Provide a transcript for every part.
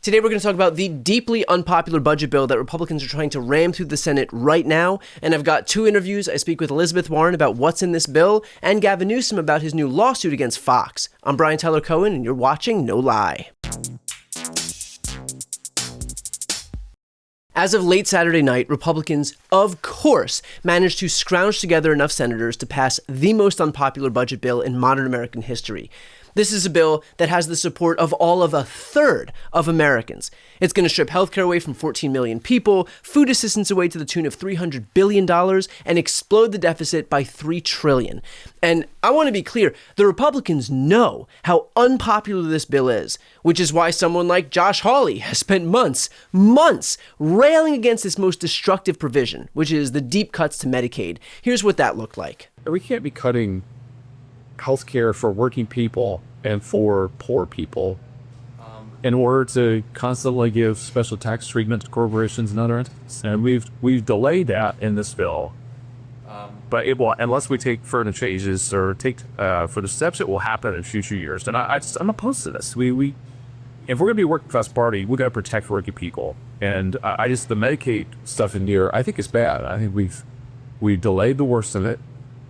Today we're going to talk about the deeply unpopular budget bill that Republicans are trying to ram through the Senate right now. And I've got two interviews. I speak with Elizabeth Warren about what's in this bill and Gavin Newsom about his new lawsuit against Fox. I'm Brian Tyler Cohen, and you're watching No Lie. As of late Saturday night, Republicans, of course, managed to scrounge together enough senators to pass the most unpopular budget bill in modern American history. This is a bill that has the support of all of a third of Americans. It's going to strip healthcare away from 14 million people, food assistance away to the tune of $300 billion, and explode the deficit by $3 trillion. And I want to be clear, the Republicans know how unpopular this bill is, which is why someone like Josh Hawley has spent months railing against this most destructive provision, which is the deep cuts to Medicaid. Here's what that looked like. We can't be cutting healthcare for working people and for poor people in order to constantly give special tax treatment to corporations and other entities. And we've delayed that in this bill. But it will, unless we take further changes or take further steps, it will happen in future years. And I'm opposed to this. If we're going to be a working class party, we got to protect working people. And the Medicaid stuff in here, I think is bad. I think we've delayed the worst of it.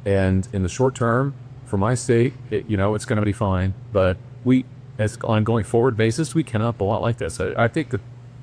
And in the short term, for my sake, it's going to be fine. But as on going forward basis, we cannot go out like this. I think the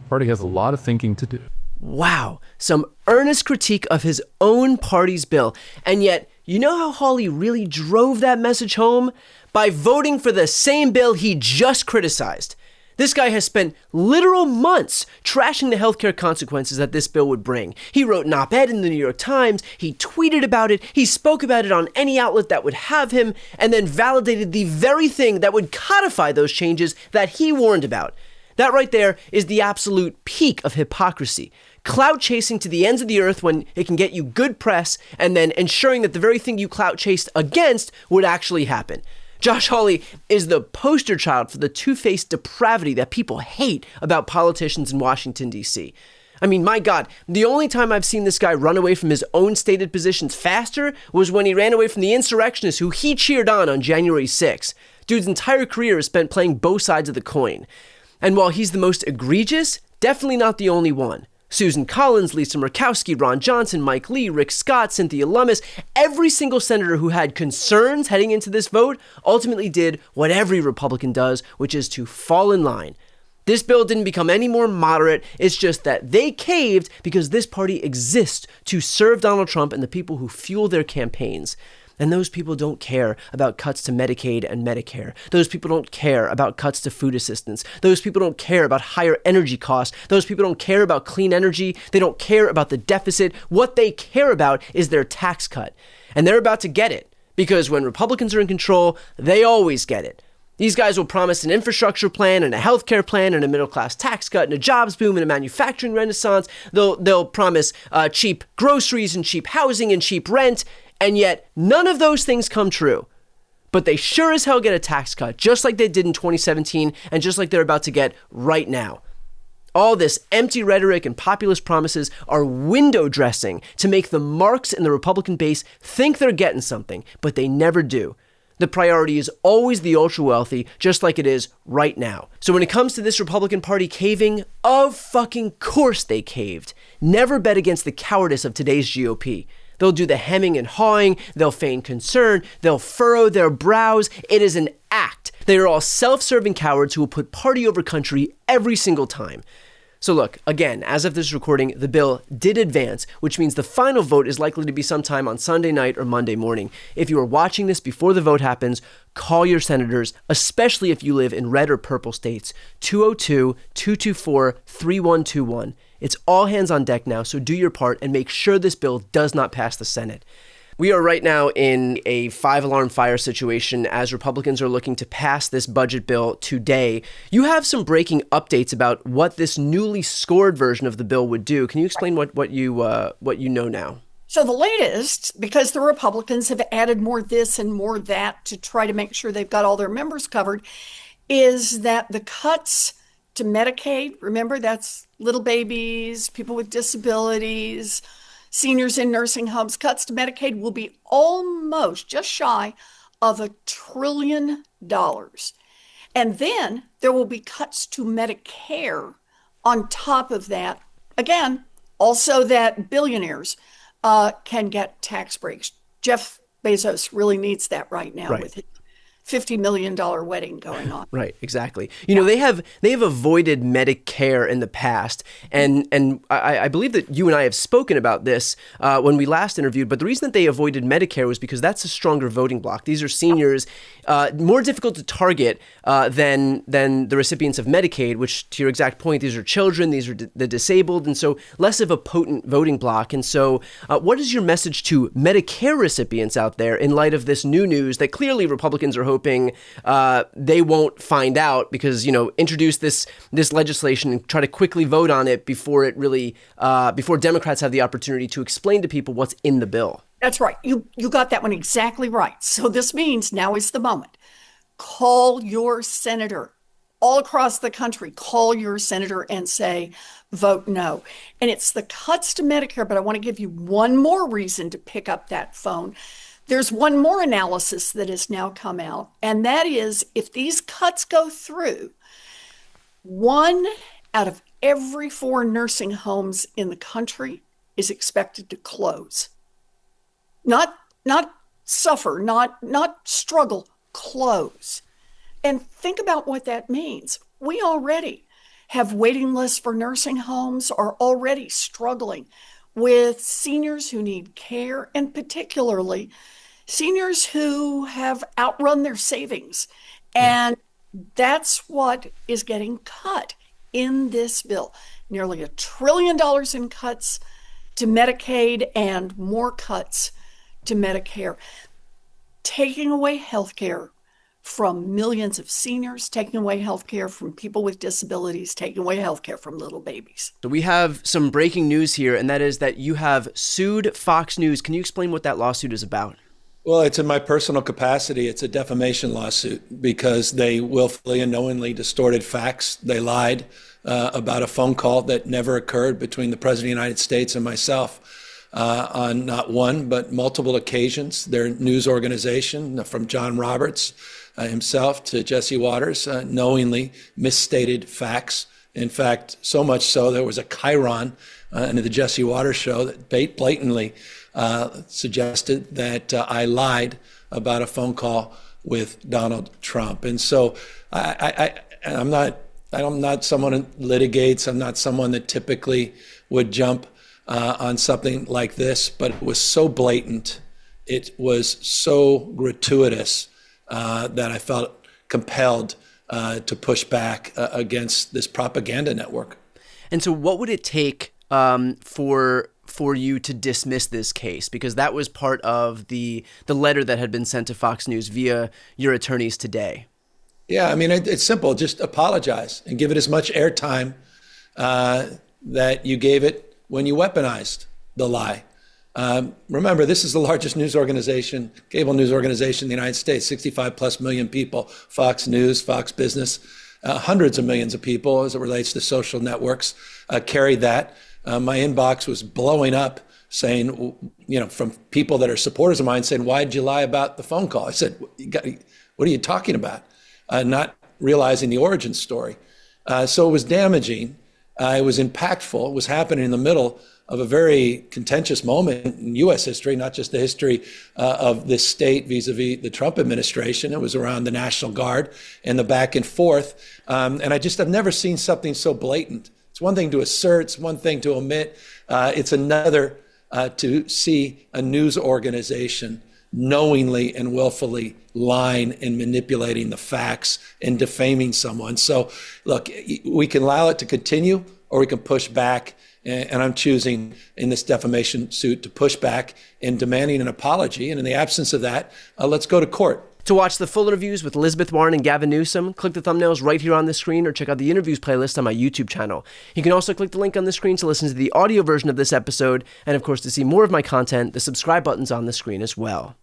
party has a lot of thinking to do. Wow, some earnest critique of his own party's bill. And yet, you know how Hawley really drove that message home? By voting for the same bill he just criticized. This guy has spent literal months trashing the healthcare consequences that this bill would bring. He wrote an op-ed in the New York Times, he tweeted about it, he spoke about it on any outlet that would have him, and then validated the very thing that would codify those changes that he warned about. That right there is the absolute peak of hypocrisy. Clout chasing to the ends of the earth when it can get you good press, and then ensuring that the very thing you clout chased against would actually happen. Josh Hawley is the poster child for the two-faced depravity that people hate about politicians in Washington, D.C. I mean, my God, the only time I've seen this guy run away from his own stated positions faster was when he ran away from the insurrectionists who he cheered on January 6th. Dude's entire career is spent playing both sides of the coin. And while he's the most egregious, definitely not the only one. Susan Collins, Lisa Murkowski, Ron Johnson, Mike Lee, Rick Scott, Cynthia Lummis, every single senator who had concerns heading into this vote ultimately did what every Republican does, which is to fall in line. This bill didn't become any more moderate. It's just that they caved because this party exists to serve Donald Trump and the people who fuel their campaigns. And those people don't care about cuts to Medicaid and Medicare. Those people don't care about cuts to food assistance. Those people don't care about higher energy costs. Those people don't care about clean energy. They don't care about the deficit. What they care about is their tax cut. And they're about to get it, because when Republicans are in control, they always get it. These guys will promise an infrastructure plan and a healthcare plan and a middle-class tax cut and a jobs boom and a manufacturing renaissance. They'll promise cheap groceries and cheap housing and cheap rent. And yet, none of those things come true. But they sure as hell get a tax cut, just like they did in 2017, and just like they're about to get right now. All this empty rhetoric and populist promises are window dressing to make the marks in the Republican base think they're getting something, but they never do. The priority is always the ultra-wealthy, just like it is right now. So when it comes to this Republican Party caving, of fucking course they caved. Never bet against the cowardice of today's GOP. They'll do the hemming and hawing, they'll feign concern, they'll furrow their brows. It is an act. They are all self-serving cowards who will put party over country every single time. So look, again, as of this recording, the bill did advance, which means the final vote is likely to be sometime on Sunday night or Monday morning. If you are watching this before the vote happens, call your senators, especially if you live in red or purple states, 202-224-3121. It's all hands on deck now, so do your part and make sure this bill does not pass the Senate. We are right now in a 5-alarm fire situation as Republicans are looking to pass this budget bill today. You have some breaking updates about what this newly scored version of the bill would do. Can you explain what you know now? So the latest, because the Republicans have added more this and more that to try to make sure they've got all their members covered, is that the cuts to Medicaid, remember that's little babies, people with disabilities, seniors in nursing homes, cuts to Medicaid will be almost just shy of $1 trillion. And then there will be cuts to Medicare on top of that. Again, also that billionaires can get tax breaks. Jeff Bezos really needs that right now with his $50 million wedding going on. Right, exactly. You know, they have avoided Medicare in the past, and I believe that you and I have spoken about this when we last interviewed, but the reason that they avoided Medicare was because that's a stronger voting bloc. These are seniors, more difficult to target than the recipients of Medicaid, which, to your exact point, these are children, these are the disabled, and so less of a potent voting bloc. And so what is your message to Medicare recipients out there in light of this new news that clearly Republicans are hoping they won't find out, because, you know, introduce this legislation and try to quickly vote on it before it really before Democrats have the opportunity to explain to people what's in the bill? That's right. You got that one exactly right. So this means now is the moment. Call your senator all across the country. Call your senator and say, vote no. And it's the cuts to Medicare, but I want to give you one more reason to pick up that phone. There's one more analysis that has now come out, and that is if these cuts go through, 1 out of every 4 nursing homes in the country is expected to close. Not suffer, not struggle, close. And think about what that means. We already have waiting lists for nursing homes, are already struggling with seniors who need care, and particularly seniors who have outrun their savings. And that's what is getting cut in this bill. Nearly $1 trillion in cuts to Medicaid and more cuts to Medicare. Taking away health care from millions of seniors, taking away health care from people with disabilities, taking away health care from little babies. So we have some breaking news here, and that is that you have sued Fox News. Can you explain what that lawsuit is about? Well, it's in my personal capacity. It's a defamation lawsuit because they willfully and knowingly distorted facts. They lied about a phone call that never occurred between the President of the United States and myself on not one, but multiple occasions. Their news organization, from John Roberts himself to Jesse Waters, knowingly misstated facts. In fact, so much so there was a chyron in the Jesse Waters show that blatantly suggested that I lied about a phone call with Donald Trump. And so I'm not someone who litigates. I'm not someone that typically would jump on something like this, but it was so blatant. It was so gratuitous that I felt compelled to push back against this propaganda network. And so what would it take for you to dismiss this case? Because that was part of the letter that had been sent to Fox News via your attorneys today. Yeah, I mean, it's simple. Just apologize and give it as much airtime that you gave it when you weaponized the lie. Remember, this is the largest news organization, cable news organization in the United States, 65 plus million people, Fox News, Fox Business, hundreds of millions of people as it relates to social networks carried that. My inbox was blowing up saying, from people that are supporters of mine saying, why did you lie about the phone call? I said, what are you talking about? Not realizing the origin story. So it was damaging. It was impactful. It was happening in the middle of a very contentious moment in U.S. history, not just the history of this state vis-a-vis the Trump administration. It was around the National Guard and the back and forth. And I've never seen something so blatant. It's one thing to assert, it's one thing to omit. It's another to see a news organization knowingly and willfully lying and manipulating the facts and defaming someone. So look, we can allow it to continue or we can push back. And I'm choosing in this defamation suit to push back and demanding an apology. And in the absence of that, let's go to court. To watch the full interviews with Elizabeth Warren and Gavin Newsom, click the thumbnails right here on the screen or check out the interviews playlist on my YouTube channel. You can also click the link on the screen to listen to the audio version of this episode, and of course to see more of my content, the subscribe button's on the screen as well.